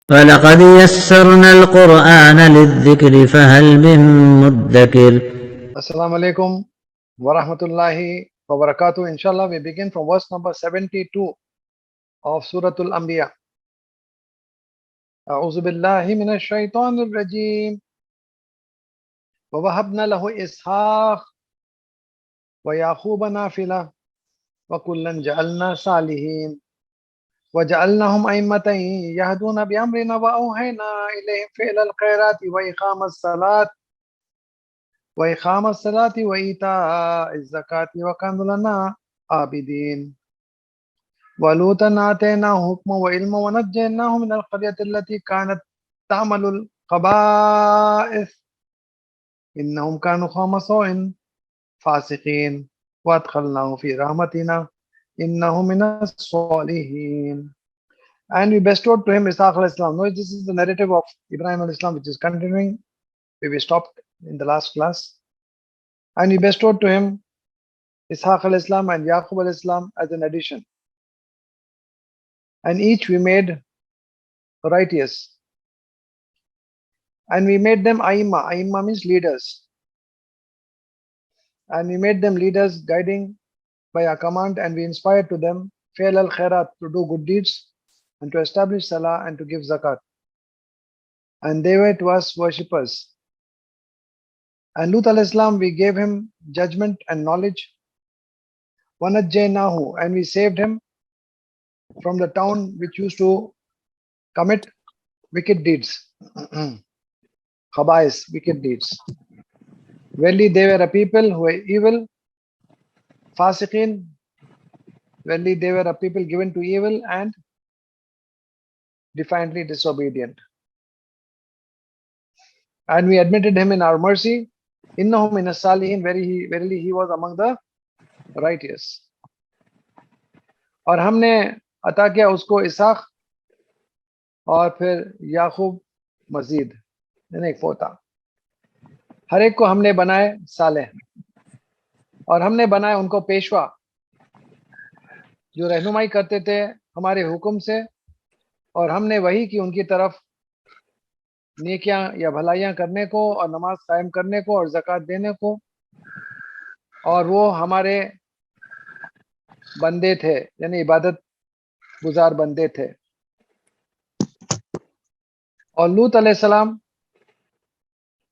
وَلَقَدْ يَسَّرْنَا الْقُرْآنَ لِلذِّكْرِ فَهَلْ مِن مُّدَّكِرٍ. Assalamu alaikum wa rahmatullahi wa barakatuh. Inshallah, we begin from verse number 72 of Surah Ambiya. أعوذ بالله من الشيطان الرجيم ووهبنا له إسحاق ويعقوب نافلة وكلا جعلنا صالحين وجعلناهم أئمة يهدون بأمرنا وأوحينا إليهم فعل الخيرات وإقام الصلاة وإيتاء الزكاة وكانوا لنا عابدين ولوطا آتيناه حكما وعلما ونجيناه من القرية التي كانت تعمل الخبائث إنهم كانوا قوم سوء فاسقين وأدخلناه في رحمتنا إنه من الصالحين. And we bestowed to him Ishaq al-Islam. No, this is the narrative of Ibrahim al-Islam, which is continuing where we stopped in the last class. And we bestowed to him Ishaq al-Islam and Yaqub al-Islam as an addition. And each we made righteous. And we made them Aima. Aima means leaders. And we made them leaders guiding by our command, and we inspired to them Fi'l al-Khairat, to do good deeds, and to establish Salah and to give Zakat. And they were to us worshippers. And Lut al-Islam, we gave him judgment and knowledge. وَنَجَّيْنَاهُ, and we saved him from the town which used to commit wicked deeds. Khabais, wicked deeds. Verily they were a people who were evil. Fasiqin, verily they were a people given to evil and defiantly disobedient. And we admitted him in our mercy. Innahu min as-salihin, verily he was among the righteous. और हमने अता किया उसको Isaac और फिर याकूब मजीद, यानी एक पोता. हर एक को हमने बनाए सालेह, और हमने बनाए उनको पेशवा जो रहनुमाई करते थे हमारे हुक्म से, और हमने वही की उनकी तरफ नेकियां या भलाइयां करने को और नमाज कायम करने को और ज़कात देने को, और वो हमारे बंदे थे, यानी इबादत गुजार बंदे थे. और लूत अलैहिस्सलाम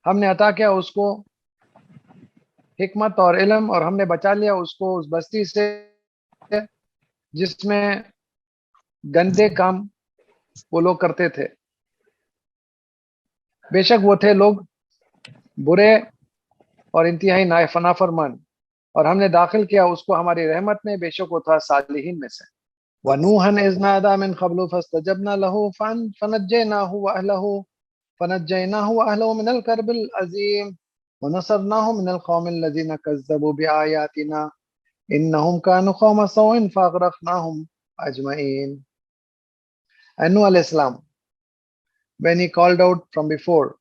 हमने अता किया उसको हिकमत और इल्म, और हमने बचा लिया उसको उस बस्ती से जिसमें गंदे काम वो लोग करते थे. बेशक वो थे लोग बुरे और इंतहाई नाफरमान, और हमने दाखिल किया उसको हमारी रहमत में, बेशक वो था सालिहीन में से. वनूहन इज़ नादा मिन क़ब्लु फस्तजबना लहू फनज्जयनाहु व अहलहु मिनल कर्बिल अज़ीम वनसरनाहु मिनल क़ौमिल लज़ीना कज़्ज़बू बिआयातिना इन्नहुम कानू क़ौम सौइन फ़अग़रक़नाहुम अजमईन. And Nuh alayhi salam, when he called out from before,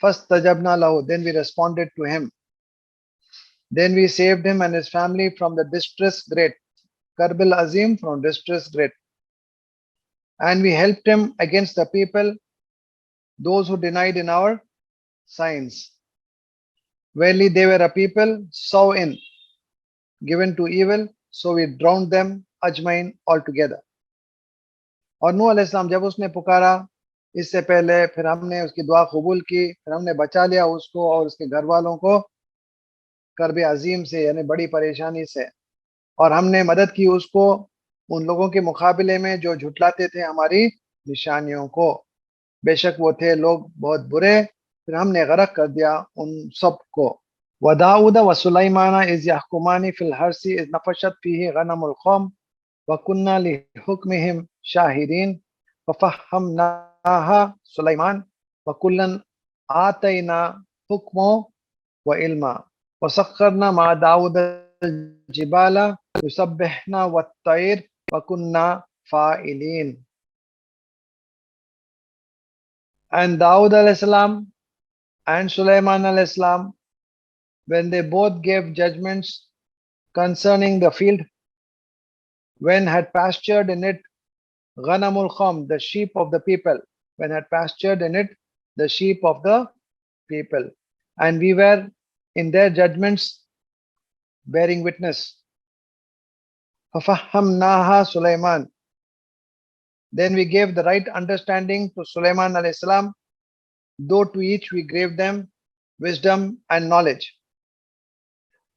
fastajabna lahu, then we responded to him. Then we saved him and his family from the distress great, Karbil Azim, from distress great. And we helped him against the people, those who denied in our signs. Verily they were a people so in, given to evil, so we drowned them ajmain altogether. और नूह अलैहिस्सलाम जब उसने पुकारा इससे पहले, फिर हमने उसकी दुआ कबूल की, फिर हमने बचा लिया उसको और उसके घर वालों को कर्ब अजीम से, यानी बड़ी परेशानी से, और हमने मदद की उसको उन लोगों के मुकाबले में जो झुटलाते थे हमारी निशानियों को. बेशक वो थे लोग बहुत बुरे, फिर हमने गरक कर दिया उन सब को. वदाऊद व सुलैमाना इज़ यहकुमानी फिल हर्सी इज़ नफशत फीही गनमुल कौम वकुन्ना लिहुक्मिहिम शाहिदीन फफहमनाहा सुलैमान वकुल्लन आतैना हुक्मो व इल्मा वसख्खरना मा Dawood जिबाला युसब्बिहना वत्तैर वकुन्ना फाइलीन. And Daud alayhi salam and Sulaiman alayhi salam, when they both gave judgments concerning the field, when had pastured in it Ghanamul Kham, the sheep of the people, when had pastured in it the sheep of the people, and we were in their judgments bearing witness. فَفَهَّمْنَاهَا Sulaiman. Then we gave the right understanding to Sulaiman alayhi salam, though to each we gave them wisdom and knowledge.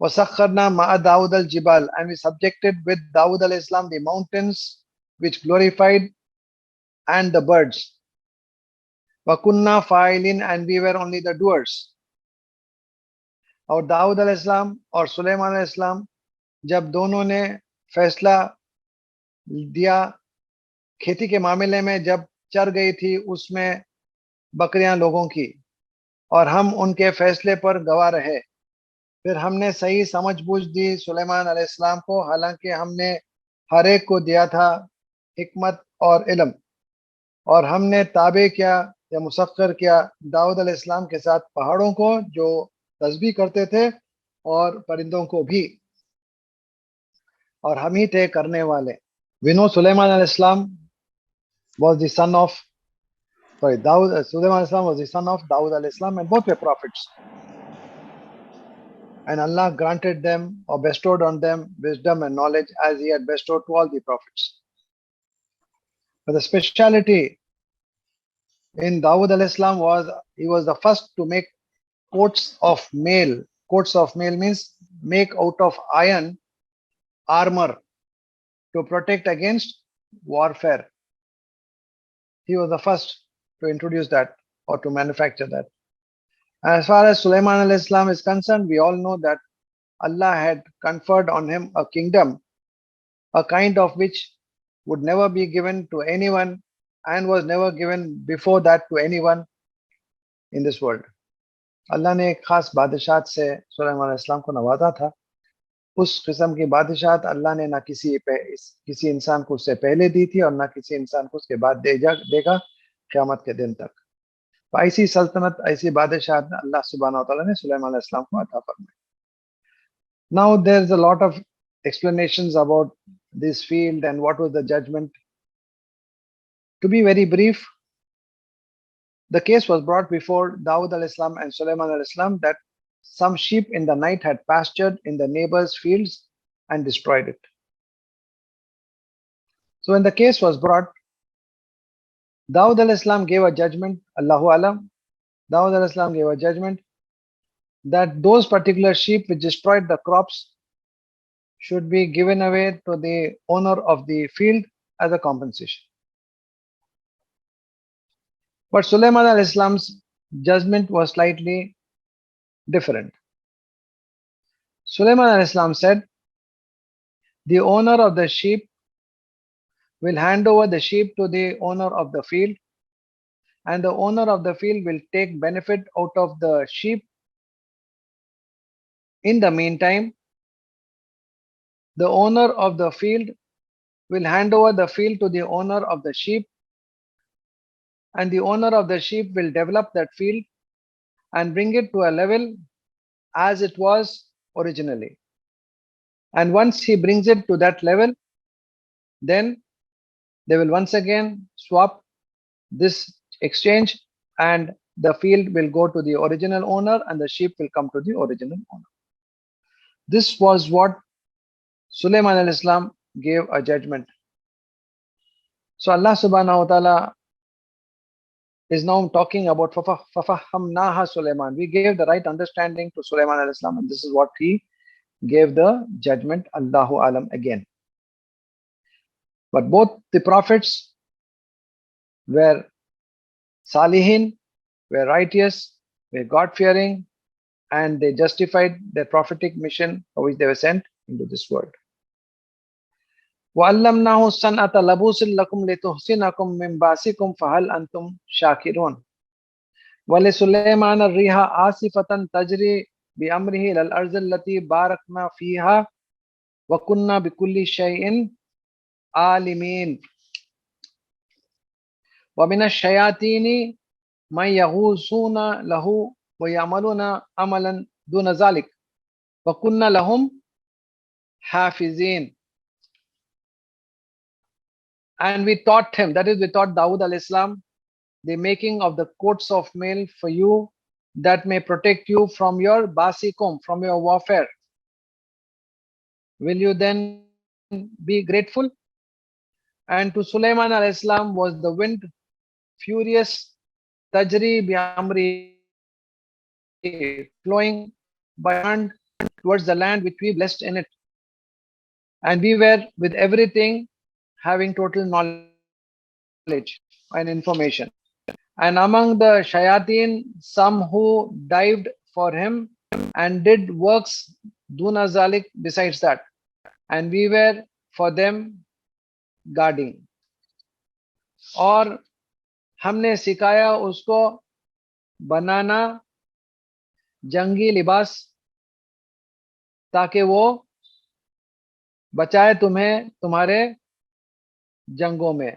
وَسَخَّرْنَا مَعَ دَاوُدَ الْجِبَالِ, and we subjected with Dawud alayhi salam the mountains which glorified and the birds. وَكُنَّا فَاعِلِينَ, and we were only the doers. और दाऊद अलैहिस्सलाम और सुलेमान अलैहिस्सलाम जब दोनों ने फैसला दिया खेती के मामले में, जब चर गई थी उसमें बकरियां लोगों की, और हम उनके फैसले पर गवाह रहे, फिर हमने सही समझ बूझ दी सुलेमान अलैहिस्सलाम को, हालांकि हमने हर एक को दिया था हिकमत और इल्म, और हमने ताबे किया या मुसख्खर किया दाऊद अलैहिस्सलाम के साथ पहाड़ों को जो तस्बीह करते थे और परिंदों को भी, और हम ही थे करने वाले. We know Sulaiman अलैहिस्सलाम was the son of Sulaiman अलैहिस्सलाम was the son of Dawud अलैहिस्सलाम, and both were prophets. And Allah granted them or bestowed on them wisdom and knowledge as He had bestowed to all the prophets. But the speciality in Dawud alayhi salam was he was the first to make coats of mail. Coats of mail means make out of iron armor to protect against warfare. He was the first to introduce that or to manufacture that. As far as Sulaiman alayhi salam is concerned, we all know that Allah had conferred on him a kingdom, a kind of which would never be given to anyone and was never given before that to anyone in this world. अल्लाह ने एक खास बादशाहत से सुलेमान अलैहिस्सलाम को नवाजा था. उस किस्म की बादशाहत अल्लाह ने ना किसी इंसान को उससे पहले दी थी और ना किसी इंसान को उसके बाद देगा क़यामत के दिन तक. तो ऐसी सल्तनत, ऐसी बादशाहत अल्लाह सुब्हानहू व तआला ने सुलेमान अलैहिस्सलाम को अता फरमाई. Now there is a lot of explanations about this field and what was the judgment. To be very brief, the case was brought before Dawud alayhi salam and Sulaiman alayhi salam that some sheep in the night had pastured in the neighbors' fields and destroyed it. So when the case was brought, Dawud alayhi salam gave a judgment, Allahu Alam, Dawud alayhi salam gave a judgment that those particular sheep which destroyed the crops should be given away to the owner of the field as a compensation. But Sulaiman alayhi salam's judgment was slightly different. Sulaiman alayhi salam said, the owner of the sheep will hand over the sheep to the owner of the field, and the owner of the field will take benefit out of the sheep. In the meantime, the owner of the field will hand over the field to the owner of the sheep, and the owner of the sheep will develop that field and bring it to a level as it was originally. And once he brings it to that level, then they will once again swap this exchange, and the field will go to the original owner and the sheep will come to the original owner. This was what Sulaiman alayhi salam gave a judgment. So Allah subhanahu wa ta'ala is now talking about فَفَهَّمْنَاهَا Sulaiman. We gave the right understanding to Sulaiman alayhi salam, and this is what he gave the judgment, Allahu Alam again. But both the prophets were salihin, were righteous, were God-fearing, and they justified their prophetic mission for which they were sent into this world. وَعَلَّمْنَاهُ الصَّنْعَةَ لَبُوسٍ لَكُمْ لِتُحْصِنَكُم مِّن بَأْسِكُمْ فَهَلْ أَنْتُمْ شَاكِرُونَ وَلِسُلَيْمَانَ الرِّيحَ عَاصِفَةً تَجْرِي بِأَمْرِهِ إِلَى الْأَرْضِ الَّتِي بَارَكْنَا فِيهَا وَكُنَّا بِكُلِّ شَيْءٍ عَالِمِينَ وَمِنَ الشَّيَاطِينِ مَن يَغُوصُونَ لَهُ وَيَعْمَلُونَ عَمَلًا دُونَ ذَلِكَ وَكُنَّا لَهُمْ حَافِظِينَ. And we taught him, that is, we taught Dawud alayhi salam the making of the coats of mail for you that may protect you from your basikum, from your warfare. Will you then be grateful? And to Sulaiman alayhi salam was the wind furious, tajri bi amri, flowing by his command towards the land which we blessed in it. And we were with everything having total knowledge and information. And among the shayateen, some who dived for him and did works duna zalik besides that. And we were for them guarding. और हमने सिखाया उसको बनाना जंगी लिबास ताकि वो बचाए तुम्हें तुम्हारे जंगों में।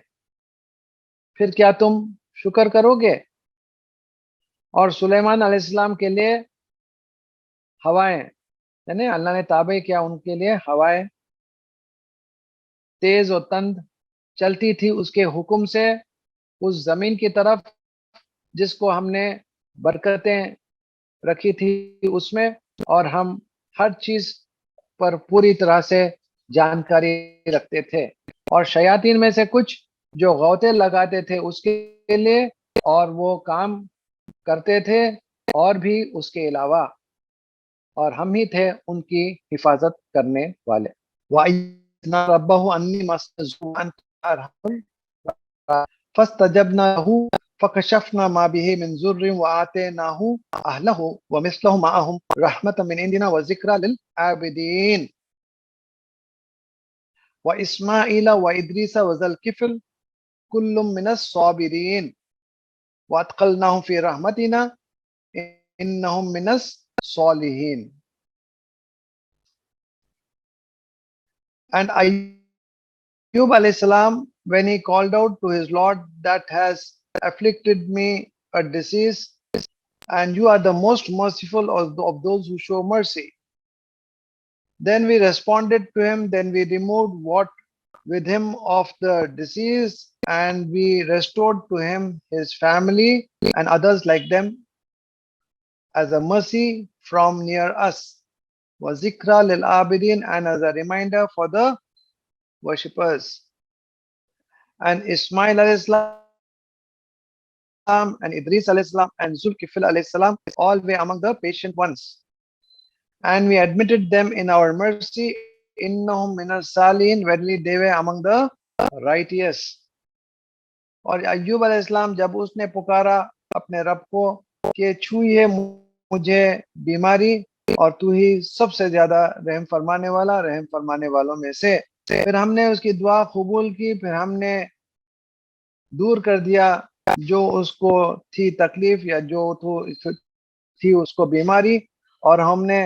फिर क्या तुम शुक्र करोगे? और सुलेमान अलैहिस्सलाम के लिए हवाएं, यानी अल्लाह ने ताबे किया उनके लिए हवाएं तेज और तंद चलती थी उसके हुक्म से उस जमीन की तरफ जिसको हमने बरकतें रखी थी उसमें, और हम हर चीज पर पूरी तरह से जानकारी रखते थे। और शयातीन में से कुछ जो गौते लगाते थे उसके लिए, और वो काम करते थे और भी उसके अलावा, और हम ही थे उनकी हिफाजत करने वाले। वइज़ रब्बहु अन्नी मस्ज़ूअन फस्तजबना लहू फकशफना मा बिही मिन ज़ुर्रिन व आतैनाहु अहलहु व मिस्लहु मअहुम रहमतन मिन इंदिना व ज़िक्रा लिल आबिदीन व इस्माईल व इद्रीस व ज़ल किफ़्ल कुल्लुम मिनस साबिरीन व अदखलनाहुम फ़ी रहमतिना इन्नहुम minus सालिहीन। And Ayub alayhi salam, when he called out to his Lord, that has afflicted me a disease, and you are the most merciful of those who show mercy. Then we responded to him, then we removed what with him of the disease, and we restored to him his family and others like them as a mercy from near us. wa zikra lil abidin, and as a reminder for the worshippers. And Ismail alayhi salam and Idris alayhi salam and Zulkifl alayhi salam all were among the patient ones. And we admitted them in our mercy. Innahum minas salihin, verily they were among the righteous. और अय्यूब alayhi salam जब उसने पुकारा अपने रब को कि छुइए मुझे बीमारी और तू ही सबसे ज्यादा रहम फरमाने वाला रहम फरमाने वालों में से, फिर हमने उसकी दुआ कबूल की, फिर हमने दूर कर दिया जो उसको थी तकलीफ या जो थी उसको बीमारी, और हमने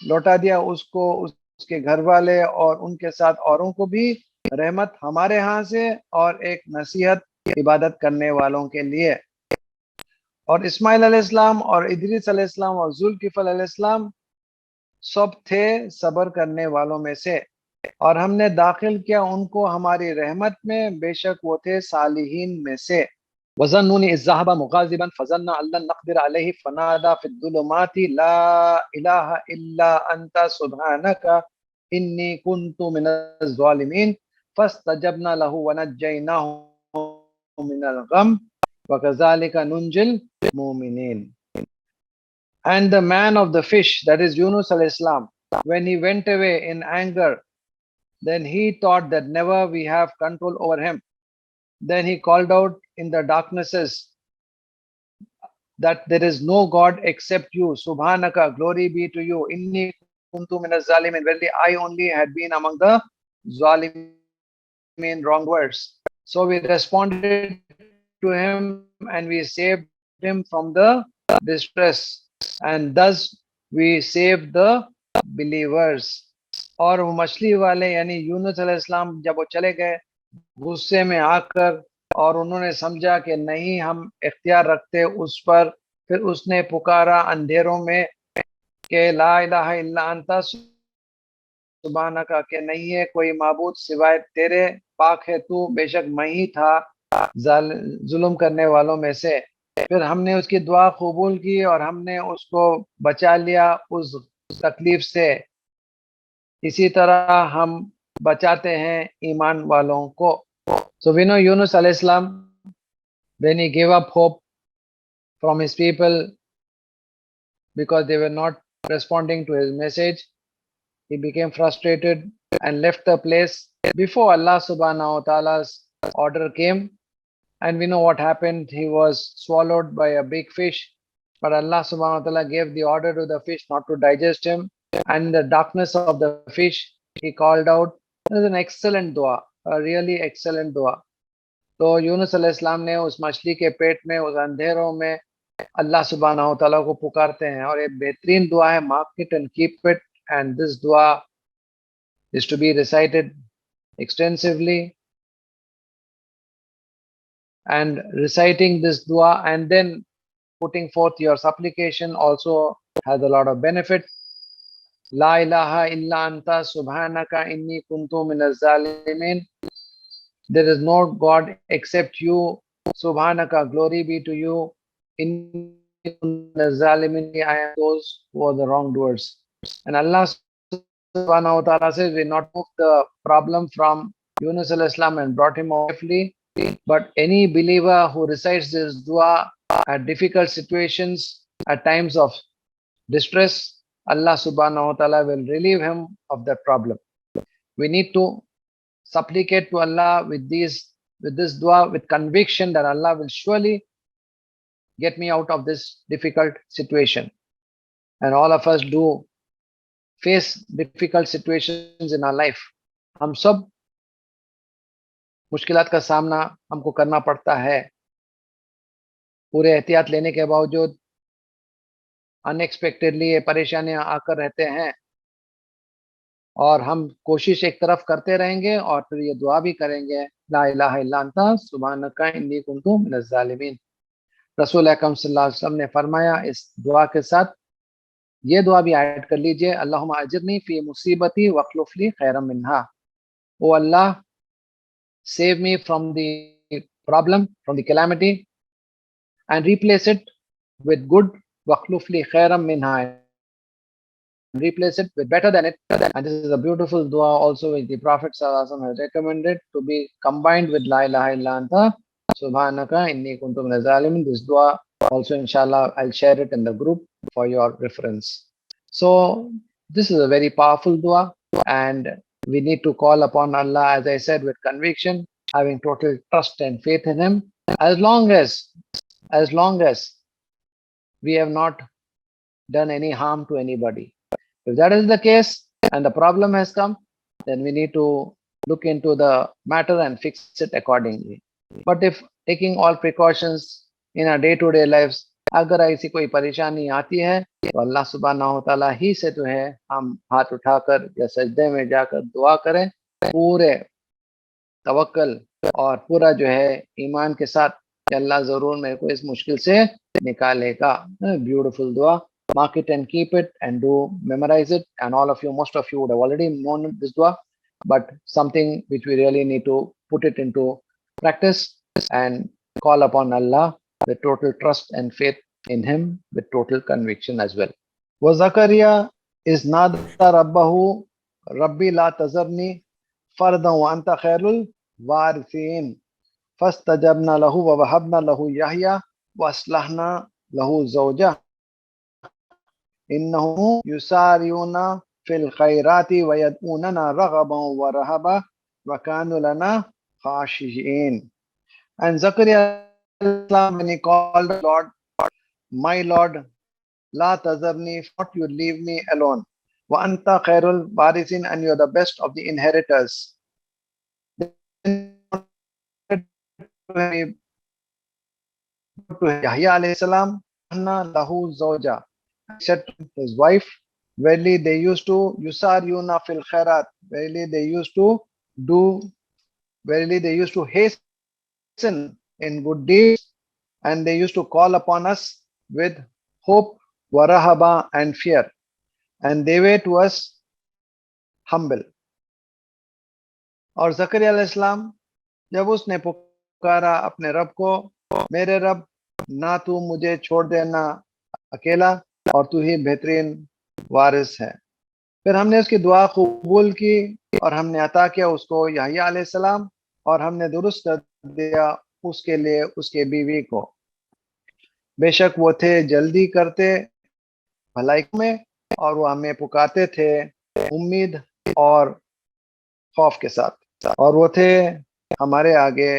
लौटा दिया उसको उसके घर वाले और उनके साथ औरों को भी रहमत हमारे यहाँ से और एक नसीहत इबादत करने वालों के लिए। और इस्माइल अलैहिस्सलाम और इदरीस अलैहिस्सलाम और जुल्किफल अलैहिस्सलाम सब थे सब्र करने वालों में से, और हमने दाखिल किया उनको हमारी रहमत में, बेशक वो थे सालिहीन में से। वज़न्नूनी इज़ ज़हबा मुग़ाज़िबन फ़ज़न्ना अल्लन नक़दिर अलैहि फ़नादा फ़िद्दुलुमाति ला इलाहा इल्ला अंता सुब्हानका इन्नी कुन्तु मिनज़ ज़ालिमीन फ़स्तजबना लहु व नज्जयनाहु मिनल ग़म व कज़ालिका नुंजिल मुमिनीन। And the man of the fish, that is Yunus alayhi salam, when he went away in anger, then he thought that never we have control over him. Then he called out in the darknesses that there is no God except you. Subhanaka, glory be to you. Inni kuntu minaz zalimin. Verily, I only had been among the zalimin, wrongdoers. So we responded to him and we saved him from the distress. And thus we saved the believers. और वो मछली वाले यानी यूनुस अलैहिस्सलाम जब वो चले गए गुस्से में आकर, और उन्होंने समझा कि नहीं हम इख्तियार रखते उस पर, फिर उसने पुकारा अंधेरों में कि ला इलाहा इल्ला अंता सुब्हानका, के नहीं है कोई माबूद सिवाय तेरे, पाक है तू, बेशक मैं ही था जुल्म करने वालों में से। फिर हमने उसकी दुआ कबूल की और हमने उसको बचा लिया उस तकलीफ से। इसी तरह हम बचाते हैं ईमान वालों को। So we know Yunus alayhi salam, when he gave up hope from his people because they were not responding to his message, he became frustrated and left the place before Allah subhanahu wa ta'ala's order came. And we know what happened. He was swallowed by a big fish, but Allah subhanahu wa ta'ala gave the order to the fish not to digest him. And in the darkness of the fish, he called out. It was an excellent dua, a really excellent dua. तो यूनुस अलैहिस्सलाम ने उस मछली के पेट में, उस अंधेरों में अल्लाह सुब्हानहू तआला को पुकारते हैं, और ये बेहतरीन दुआ है. Mark it and keep it, and this दुआ is to be recited extensively. And reciting this dua and then putting forth your supplication also has a lot of benefit. La ilaha illa anta subhanaka inni kuntu minaz zalimin. There is no God except you. Subhanaka, glory be to you. Inni kuntu minaz zalimin. I am those who are the wrongdoers. And Allah subhanahu wa ta'ala says, we not moved the problem from Yunus al-Islam and brought him out safely. But any believer who recites this dua at difficult situations, at times of distress, Allah subhanahu wa ta'ala will relieve him of that problem. We need to supplicate to Allah with this dua with conviction that Allah will surely get me out of this difficult situation. And all of us do face difficult situations in our life. हम सब मुश्किलात का सामना हमको करना पड़ता है. पूरे एहतियात लेने के बावजूद अनएक्सपेक्टेडली ये परेशानियां आकर रहते हैं, और हम कोशिश एक तरफ करते रहेंगे और फिर ये दुआ भी करेंगे, ला इलाहा इल्ला अंता सुब्हानका इन्नी कुन्तु मिनज़ ज़ालिमीन. रसूल अकरम सल्लल्लाहु अलैहि वसल्लम ने फरमाया, इस दुआ के साथ ये दुआ भी ऐड कर लीजिए, अल्लाहुम्मा अजिरनी फी मुसीबती वख्लुफ ली खैरम मिन्हा. ओ अल्लाह, save me from the problem, from the calamity, and replace it with good. وَخْلُفْ لِي خَيْرًا مِنْهَا, replace it with better than it. And this is a beautiful dua also which the Prophet ﷺ has recommended to be combined with La ilaha illa anta subhanaka inni kuntu minaz zalimin. This dua also, inshallah, I'll share it in the group for your reference. So this is a very powerful dua, and we need to call upon Allah, as I said, with conviction, having total trust and faith in Him, as long as we have not done any harm to anybody. If that is the case and the problem has come, then we need to look into the matter and fix it accordingly. But if taking all precautions in our day-to-day lives, अगर ऐसी कोई परेशानी आती है तो अल्लाह सुब्हानहू तआला ही से जो है हम हाथ उठाकर या सजदे में जाकर दुआ करें, पूरे तवक्कल और पूरा जो है ईमान के साथ कि अल्लाह जरूर मेरे को इस मुश्किल से निकालेगा. ब्यूटीफुल दुआ. Mark it and keep it and do memorize it. And all of you, most of you would have already known this dua, but something which we really need to put it into practice and call upon Allah with total trust and faith in Him with total conviction as well. وَزَكَرِيَّا إِذْ نَادَى رَبَّهُ رَبِّي لَا تَذَرْنِي فَرْدًا وَأَنْتَ خَيْرُ الْوَارِثِينَ فَاسْتَجَبْنَا لَهُ وَوَهَبْنَا لَهُ يَحْيَى وَأَصْلَحْنَا لَهُ زَوْجَهُ إِنَّهُمْ يُسَارِعُونَ فِي الْخَيْرَاتِ وَيَدْعُونَنَا رَغَبًا وَرَهَبًا وَكَانُوا لَنَا خَاشِعِينَ. And Zakaria, when he called, Lord, my Lord, La tazarni, not you leave me alone. Wa anta khairul warisin, and you are the best of the inheritors. To Yahya alayhi salam, Anna lahu zawja. He said to his wife, verily they used to yusariyuna fil khairat. Verily they used to hasten in good deeds, and they used to call upon us with hope, warahaba, and fear, and they were to us humble. और जकरिया अलैहिस्सलाम जब उसने पुकारा अपने रब को, मेरे रब, ना तू मुझे छोड़ देना अकेला, और तू ही बेहतरीन वारिस है। फिर हमने उसकी दुआ कबूल की और हमने अता किया उसको यहया अलैहिस्सलाम, और हमने दुरुस्त कर दिया उसके लिए उसके बीवी को। बेशक वो थे जल्दी करते भलाई में, और वो हमें पुकारते थे उम्मीद और खौफ के साथ, और वो थे हमारे आगे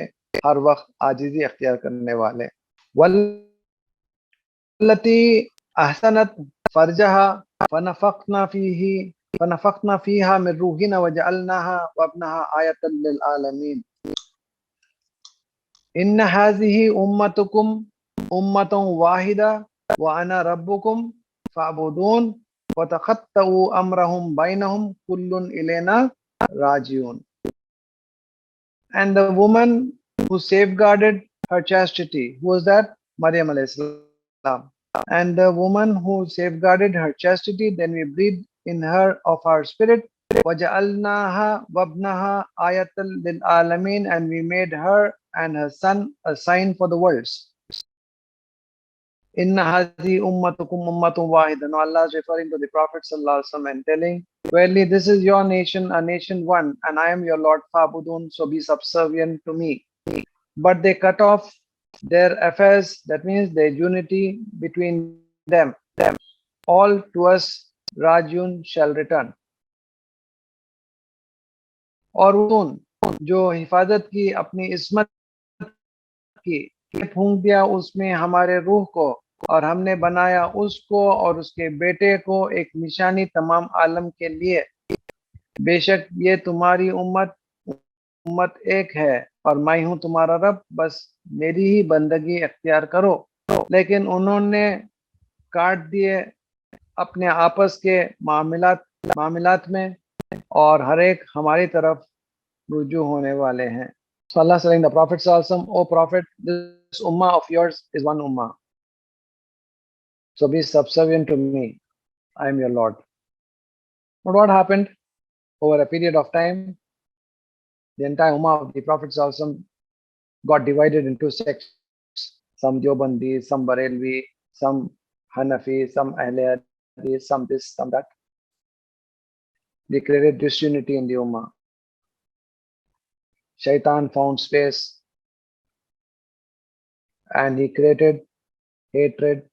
हर वक्त आजिज़ी अख्तियार करने वाले। वल्लती अहसनत फरजहा फनफख्ना फीही फनफख्ना फीहा मिन रूहिना वजअलनाहा वब्नहा आयतन लिल आलमीन। इन्न हाज़िही उम्मतुकुम उम्मतुन वाहिदा व अना रब्बुकुम फअबुदून वतखत्तउ अमरहुम बैनहुम कुल्लुन इलैना राजिऊन। And the woman who safeguarded her chastity, who was that? Maryam alayhi salam. And the woman who safeguarded her chastity, then we breathed in her of our spirit. وَجَعَلْنَاهَا وَابْنَهَا آيَةً لِلْعَالَمِينَ, and we made her and her son a sign for the worlds. Inna hazi ummatukum ummatun wahida. Now Allah is referring to the Prophet sallallahu alaihi wasallam and telling, verily this is your nation, a nation one, and I am your Lord Fa'budun, so be subservient to me. But they cut off their affairs, that means their unity between them. All to us Rajun shall return. और उन जो हिफाजत की अपनी इस्मत की, फूंक दिया उसमें हमारे रूह को, और हमने बनाया उसको और उसके बेटे को एक निशानी तमाम आलम के लिए। बेशक ये तुम्हारी उम्मत एक है और मैं हूँ तुम्हारा रब, बस मेरी ही बंदगी अख्तियार करो। लेकिन उन्होंने काट दिए अपने आपस के मामलात में, और हर एक हमारी तरफ रुजू होने वाले हैं। So Allah telling the Prophet sallallahu alaihi wasallam, O Prophet, this ummah of yours is one ummah. So be subservient to me. I am your Lord. But what happened? Over a period of time, the entire ummah of the Prophet sallallahu alaihi wasallam got divided into sects. Some Deobandi, some Barelvi, some Hanafi, some Ahle Hadith, some this, some that. They created disunity in the ummah. Shaitan found space and he created hatred,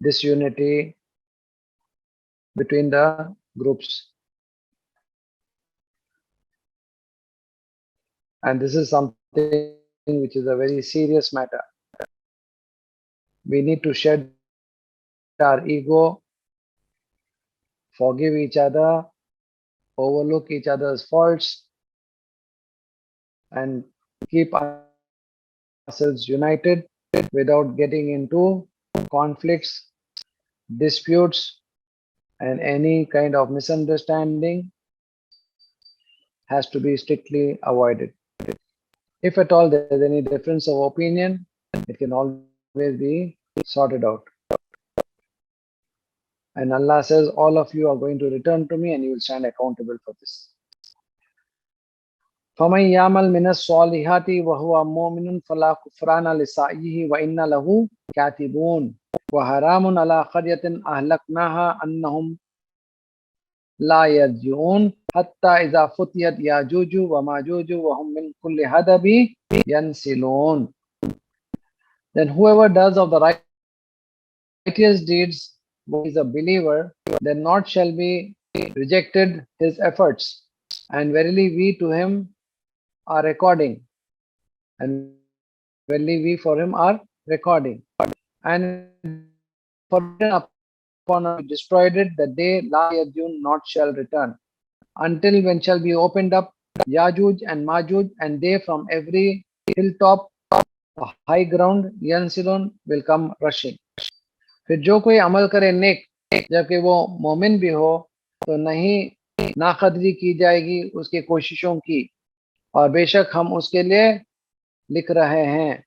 disunity between the groups. And this is something which is a very serious matter. We need to shed our ego, forgive each other, overlook each other's faults, and keep ourselves united without getting into conflicts, disputes, and any kind of misunderstanding has to be strictly avoided. If at all there is any difference of opinion, it can always be sorted out. And Allah says, all of you are going to return to me and you will stand accountable for this. فَمَنْ يَعْمَلْ مِنَ الصَّالِحَاتِ وَهُوَ مُؤْمِنٌ فَلَا كُفْرَانَ لِسَعْيِهِ وَإِنَّ لَهُ كَاتِبُونَ وَحَرَامٌ عَلَى قَرْيَةٍ أَهْلَكْنَاهَا أَنَّهُمْ لَا يَرْجِعُونَ حَتَّى إِذَا فُتِيَتْ يَأْجُوجُ وَمَأْجُوجُ وَهُمْ مِنْ كُلِّ حَدَبٍ يَنْسِلُونَ. Then whoever does of the righteous deeds, who is a believer, then not shall be rejected his efforts. And verily we to him are recording. And verily we for him are recording. And forbidden upon us, destroyed it, the day La Yarjun not shall return. Until when shall be opened up Yajuj and Majuj, and they from every hilltop, high ground, Yansilon will come rushing. फिर जो कोई अमल करे नेक, जबकि वो मोमिन भी हो, तो नहीं नाकदरी की जाएगी उसकी कोशिशों की, और बेशक हम उसके लिए लिख रहे हैं।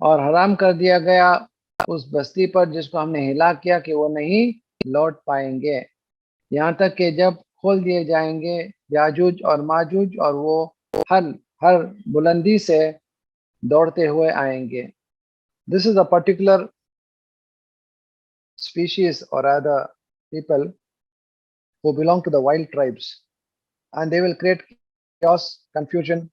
और हराम कर दिया गया उस बस्ती पर जिसको हमने हिलाक किया कि वो नहीं लौट पाएंगे, यहाँ तक कि जब खोल दिए जाएंगे याजूज और माजूज और वो हल हर बुलंदी से दौड़ते हुए आएंगे. This is a particular species or rather people who belong to the wild tribes, and they will create chaos, confusion,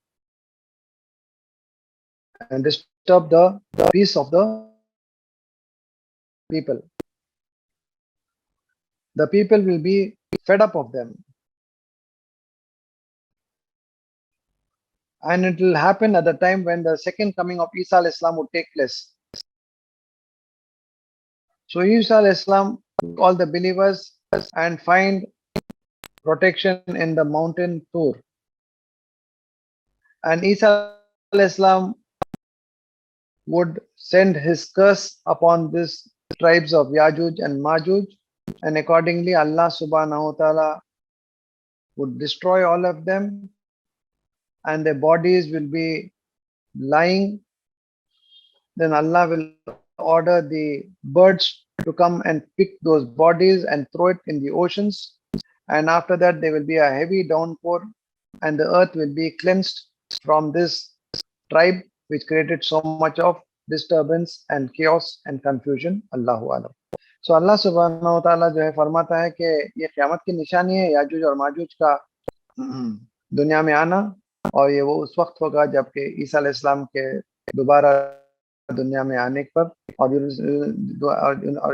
and disturb the peace of the people. The people will be fed up of them, and it will happen at the time when the second coming of Isa alayhi salam would take place. So Isa alayhi salam took all the believers and find protection in the mountain Tur. And Isa alayhi salam would send his curse upon these tribes of Yajuj and Majuj, and accordingly Allah subhanahu wa ta'ala would destroy all of them, and their bodies will be lying. Then Allah will order the birds to come and pick those bodies and throw it in the oceans, and after that there will be a heavy downpour, and the earth will be cleansed from this tribe which created so much of disturbance and chaos and confusion. Allahu Alam. So Allah subhanahu wa ta'ala जो है फरमाता है कि ये क़यामत की निशानी है याजूज और माजूज का दुनिया में आना, और ये वो उस वक्त होगा जबकि ईसा अलैहिस्सलाम के दोबारा दुनिया में आने पर और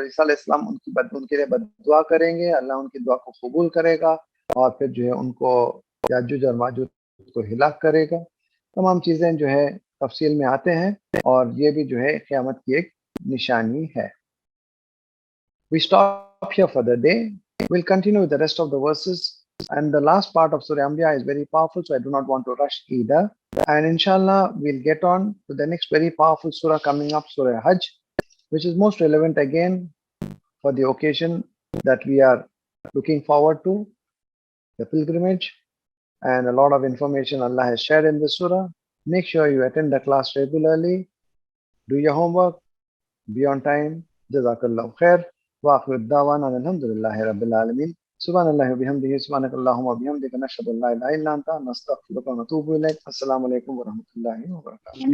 ईसा अलैहिस्सलाम उनके लिए बद्दुआ करेंगे, अल्लाह उनकी दुआ को कबूल करेगा और फिर जो है उनको याजूज और माजूज को हिलाक करेगा. तमाम चीज़ें जो है तफसील में आते हैं और ये भी जो है क़यामत की एक निशानी है. We stop here for the day. We'll continue with the rest of the verses, and the last part of Surah Ambiya is very powerful, so I do not want to rush either. And inshallah we'll get on to the next very powerful surah coming up, Surah Hajj, which is most relevant again for the occasion that we are looking forward to, the pilgrimage, and a lot of information Allah has shared in this surah. Make sure you attend the class regularly, do your homework, be on time. Jazakallahu khair. Wa akhiru da'wana alhamdulillahi rabbil alamin. Subhanallahi wa bihamdihi, subhanakallahumma wa bihamdika, nashhadu an la ilaha illa anta, nastaghfiruka wa natubu ilayk. Assalamu alaikum wa rahmatullahi wa barakatuh.